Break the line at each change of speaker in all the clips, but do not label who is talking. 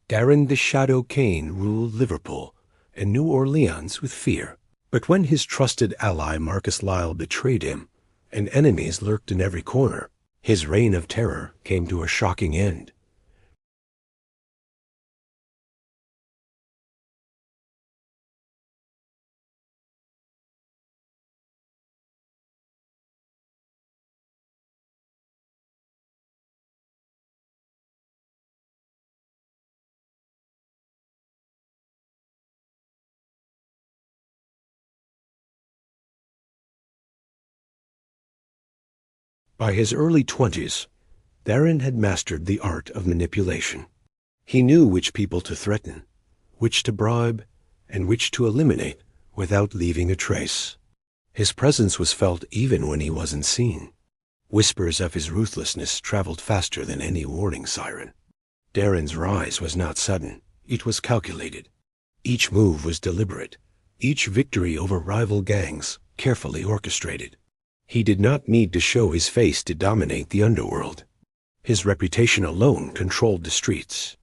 Darren the Shadow Kane ruled Liverpool and New Orleans with fear. But when his trusted ally Marcus Lyle betrayed him, and enemies lurked in every corner, his reign of terror came to a shocking end. By his early 20s, Darren had mastered the art of manipulation. He knew which people to threaten, which to bribe, and which to eliminate without leaving a trace. His presence was felt even when he wasn't seen. Whispers of his ruthlessness traveled faster than any warning siren. Darren's rise was not sudden. It was calculated. Each move was deliberate. Each victory over rival gangs carefully orchestrated. He did not need to show his face to dominate the underworld. His reputation alone controlled the streets.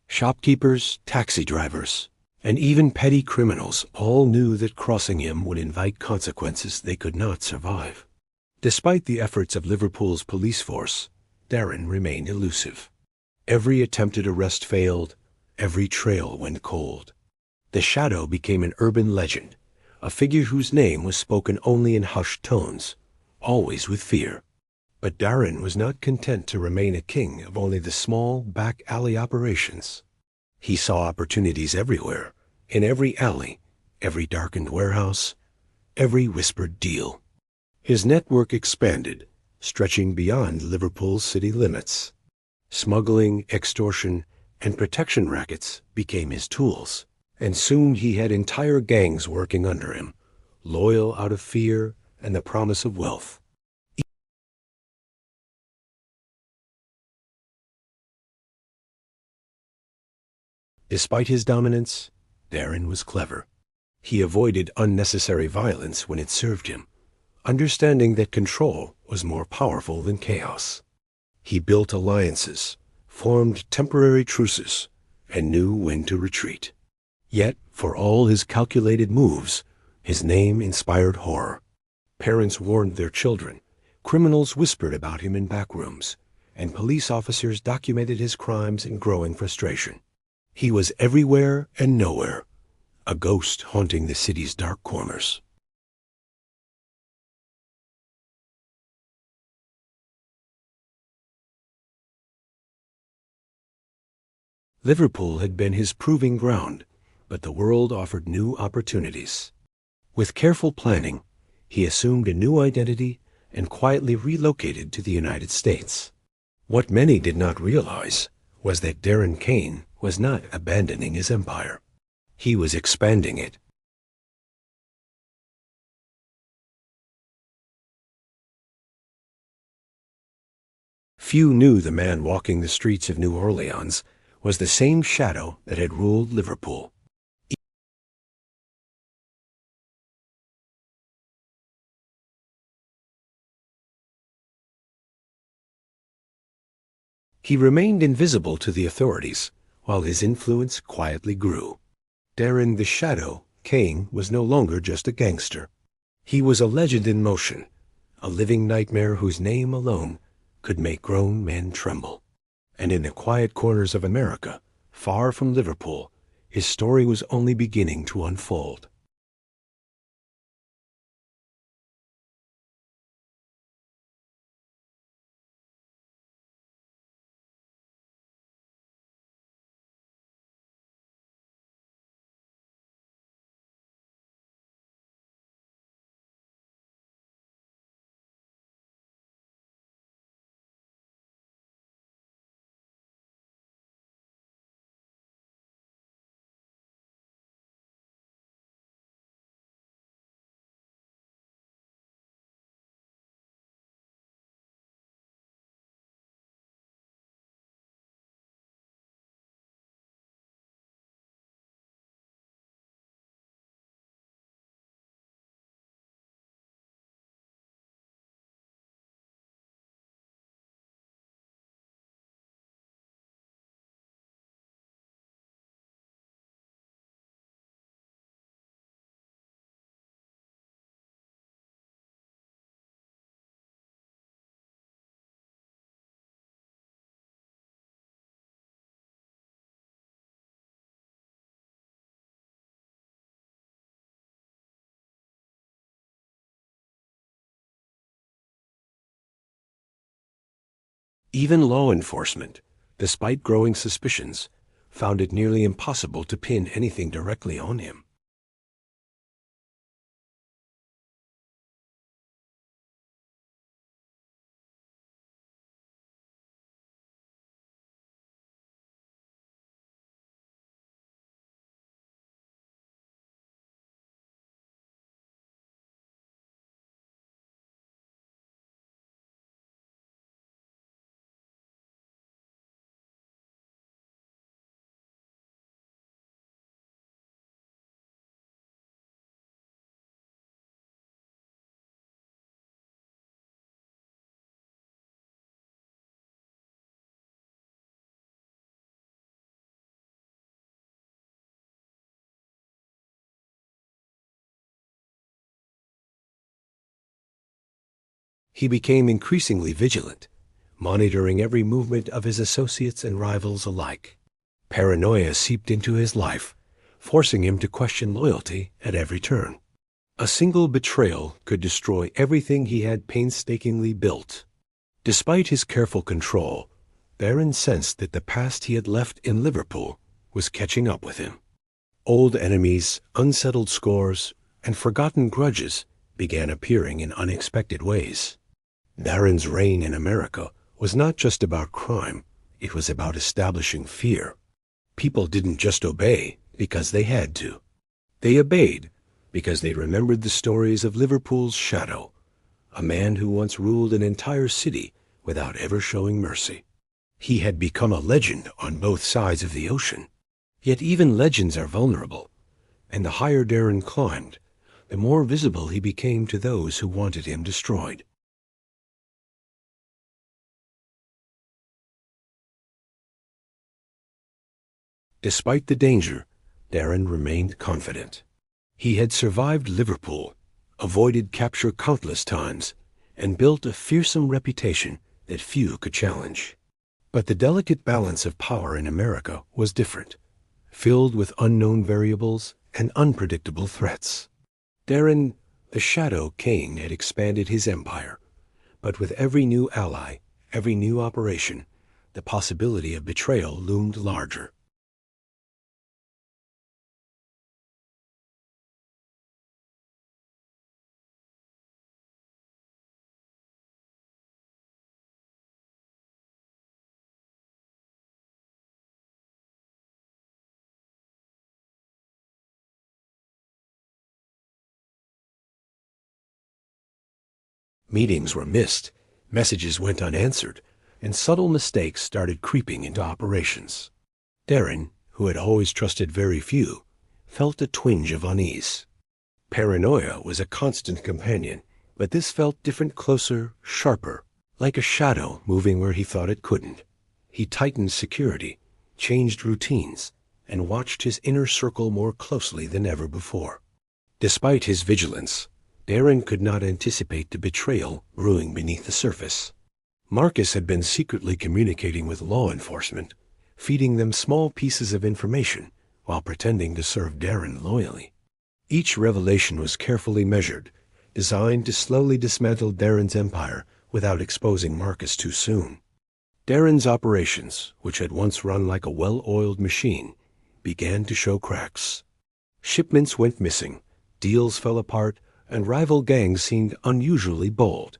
Shopkeepers, taxi drivers, and even petty criminals all knew that crossing him would invite consequences they could not survive. Despite the efforts of Liverpool's police force, Darren remained elusive. Every attempted arrest failed. Every trail went cold. The Shadow became an urban legend, a figure whose name was spoken only in hushed tones, always with fear. But Darren was not content to remain a king of only the small back-alley operations. He saw opportunities everywhere, in every alley, every darkened warehouse, every whispered deal. His network expanded, stretching beyond Liverpool's city limits. Smuggling, extortion, and protection rackets became his tools, and soon he had entire gangs working under him, loyal out of fear and the promise of wealth. Despite his dominance, Darren was clever. He avoided unnecessary violence when it served him, understanding that control was more powerful than chaos. He built alliances, formed temporary truces, and knew when to retreat. Yet, for all his calculated moves, his name inspired horror. Parents warned their children, criminals whispered about him in back rooms, and police officers documented his crimes in growing frustration. He was everywhere and nowhere, a ghost haunting the city's dark corners. Liverpool had been his proving ground, but the world offered new opportunities. With careful planning, he assumed a new identity and quietly relocated to the United States. What many did not realize was that Darren Kane was not abandoning his empire. He was expanding it. Few knew the man walking the streets of New Orleans was the same shadow that had ruled Liverpool. He remained invisible to the authorities, while his influence quietly grew. Darren the Shadow Kane was no longer just a gangster. He was a legend in motion, a living nightmare whose name alone could make grown men tremble. And in the quiet corners of America, far from Liverpool, his story was only beginning to unfold. Even law enforcement, despite growing suspicions, found it nearly impossible to pin anything directly on him. He became increasingly vigilant, monitoring every movement of his associates and rivals alike. Paranoia seeped into his life, forcing him to question loyalty at every turn. A single betrayal could destroy everything he had painstakingly built. Despite his careful control, Darren sensed that the past he had left in Liverpool was catching up with him. Old enemies, unsettled scores, and forgotten grudges began appearing in unexpected ways. Darren's reign in America was not just about crime, it was about establishing fear. People didn't just obey because they had to. They obeyed because they remembered the stories of Liverpool's shadow, a man who once ruled an entire city without ever showing mercy. He had become a legend on both sides of the ocean. Yet even legends are vulnerable, and the higher Darren climbed, the more visible he became to those who wanted him destroyed. Despite the danger, Darren remained confident. He had survived Liverpool, avoided capture countless times, and built a fearsome reputation that few could challenge. But the delicate balance of power in America was different, filled with unknown variables and unpredictable threats. Darren, the Shadow Kane, had expanded his empire, but with every new ally, every new operation, the possibility of betrayal loomed larger. Meetings were missed, messages went unanswered, and subtle mistakes started creeping into operations. Darren, who had always trusted very few, felt a twinge of unease. Paranoia was a constant companion, but this felt different, closer, sharper, like a shadow moving where he thought it couldn't. He tightened security, changed routines, and watched his inner circle more closely than ever before. Despite his vigilance, Darren could not anticipate the betrayal brewing beneath the surface. Marcus had been secretly communicating with law enforcement, feeding them small pieces of information while pretending to serve Darren loyally. Each revelation was carefully measured, designed to slowly dismantle Darren's empire without exposing Marcus too soon. Darren's operations, which had once run like a well-oiled machine, began to show cracks. Shipments went missing, deals fell apart, and rival gangs seemed unusually bold.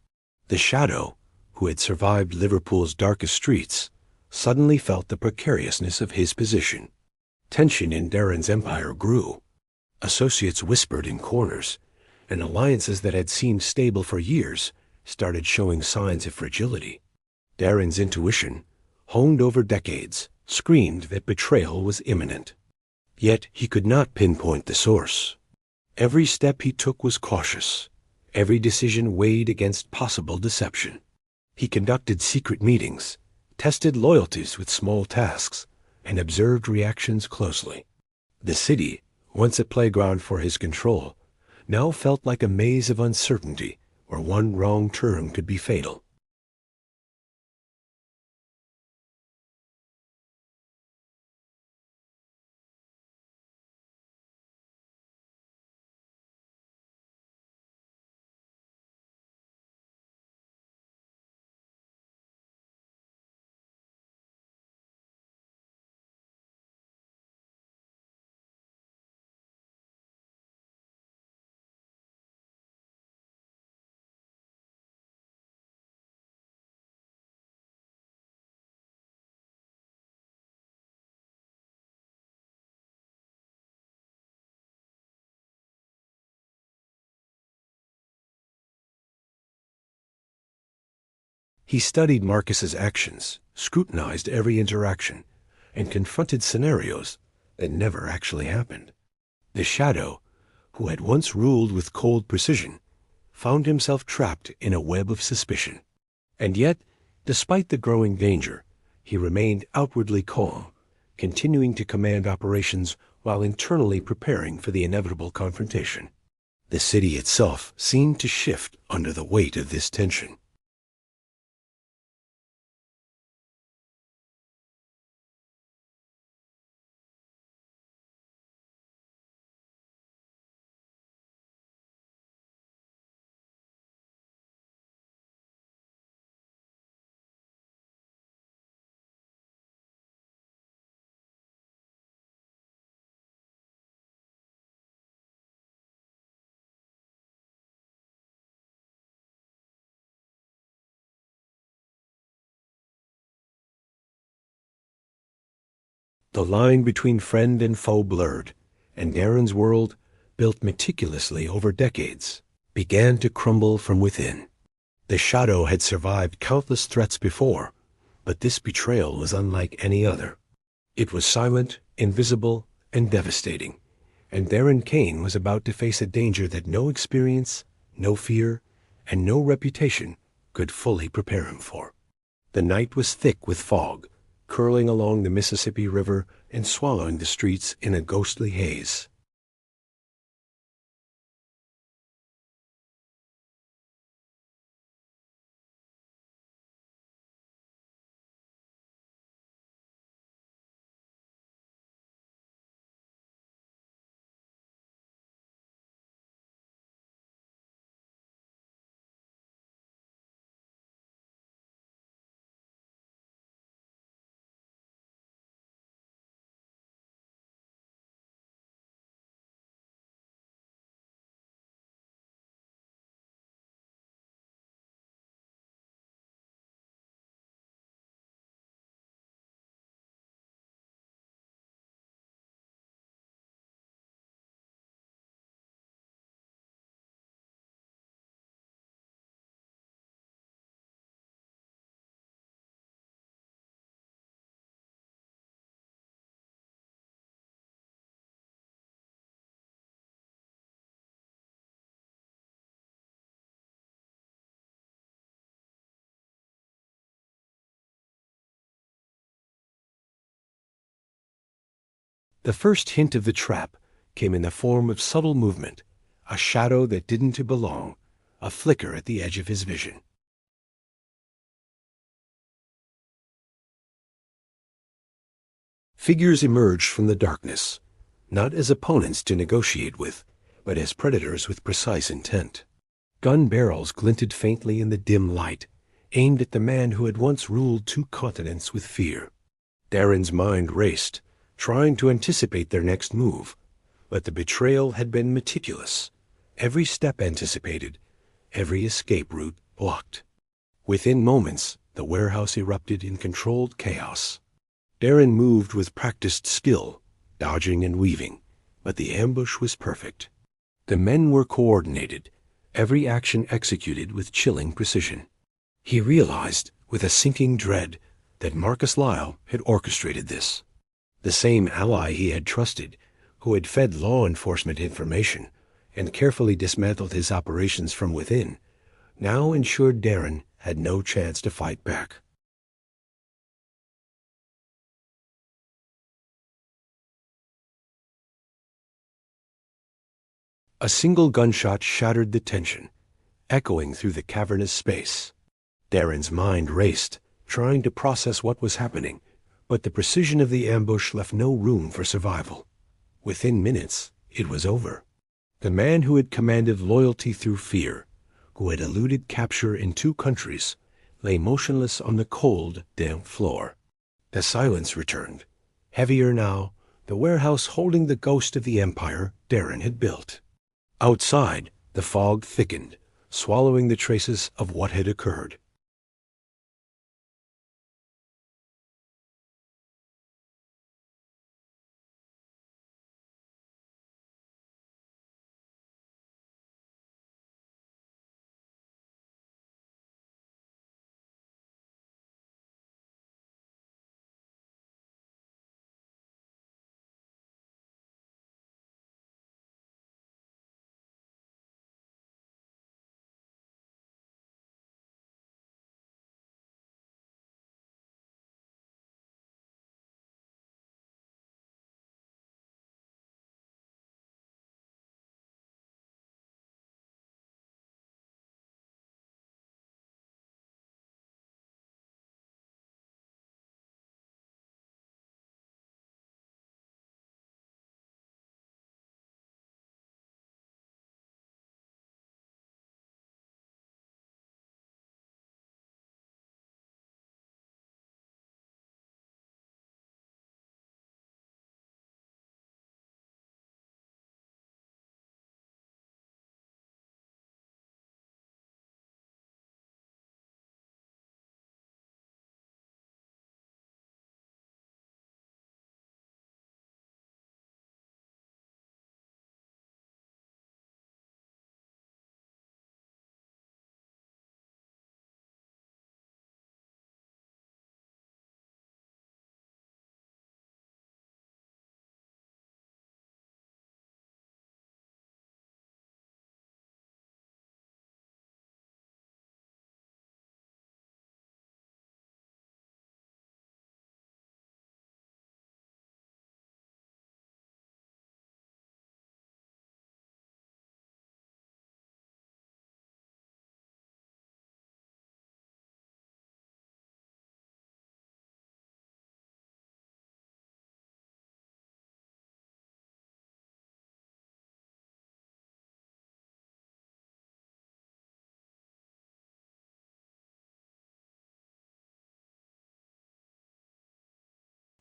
The Shadow, who had survived Liverpool's darkest streets, suddenly felt the precariousness of his position. Tension in Darren's empire grew. Associates whispered in corners, and alliances that had seemed stable for years started showing signs of fragility. Darren's intuition, honed over decades, screamed that betrayal was imminent. Yet he could not pinpoint the source. Every step he took was cautious. Every decision weighed against possible deception. He conducted secret meetings, tested loyalties with small tasks, and observed reactions closely. The city, once a playground for his control, now felt like a maze of uncertainty where one wrong turn could be fatal. He studied Marcus's actions, scrutinized every interaction, and confronted scenarios that never actually happened. The shadow, who had once ruled with cold precision, found himself trapped in a web of suspicion. And yet, despite the growing danger, he remained outwardly calm, continuing to command operations while internally preparing for the inevitable confrontation. The city itself seemed to shift under the weight of this tension. The line between friend and foe blurred, and Darren's world, built meticulously over decades, began to crumble from within. The shadow had survived countless threats before, but this betrayal was unlike any other. It was silent, invisible, and devastating, and Darren Kane was about to face a danger that no experience, no fear, and no reputation could fully prepare him for. The night was thick with fog, curling along the Mississippi River and swallowing the streets in a ghostly haze. The first hint of the trap came in the form of subtle movement, a shadow that didn't belong, a flicker at the edge of his vision. Figures emerged from the darkness, not as opponents to negotiate with, but as predators with precise intent. Gun barrels glinted faintly in the dim light, aimed at the man who had once ruled two continents with fear. Darren's mind raced, trying to anticipate their next move, but the betrayal had been meticulous, every step anticipated, every escape route blocked. Within moments, the warehouse erupted in controlled chaos. Darren moved with practiced skill, dodging and weaving, but the ambush was perfect. The men were coordinated, every action executed with chilling precision. He realized, with a sinking dread, that Marcus Lyle had orchestrated this. The same ally he had trusted, who had fed law enforcement information and carefully dismantled his operations from within, now ensured Darren had no chance to fight back. A single gunshot shattered the tension, echoing through the cavernous space. Darren's mind raced, trying to process what was happening, but the precision of the ambush left no room for survival. Within minutes, it was over. The man who had commanded loyalty through fear, who had eluded capture in two countries, lay motionless on the cold, damp floor. The silence returned, heavier now, the warehouse holding the ghost of the empire Darren had built. Outside, the fog thickened, swallowing the traces of what had occurred.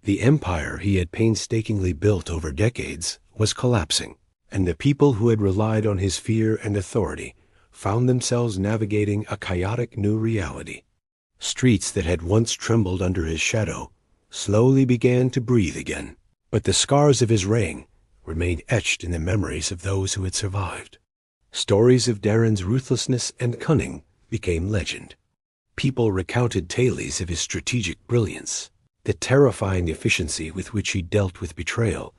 The empire he had painstakingly built over decades was collapsing, and the people who had relied on his fear and authority found themselves navigating a chaotic new reality. Streets that had once trembled under his shadow slowly began to breathe again, but the scars of his reign remained etched in the memories of those who had survived. Stories of Darren's ruthlessness and cunning became legend. People recounted tales of his strategic brilliance, the terrifying efficiency with which he dealt with betrayal,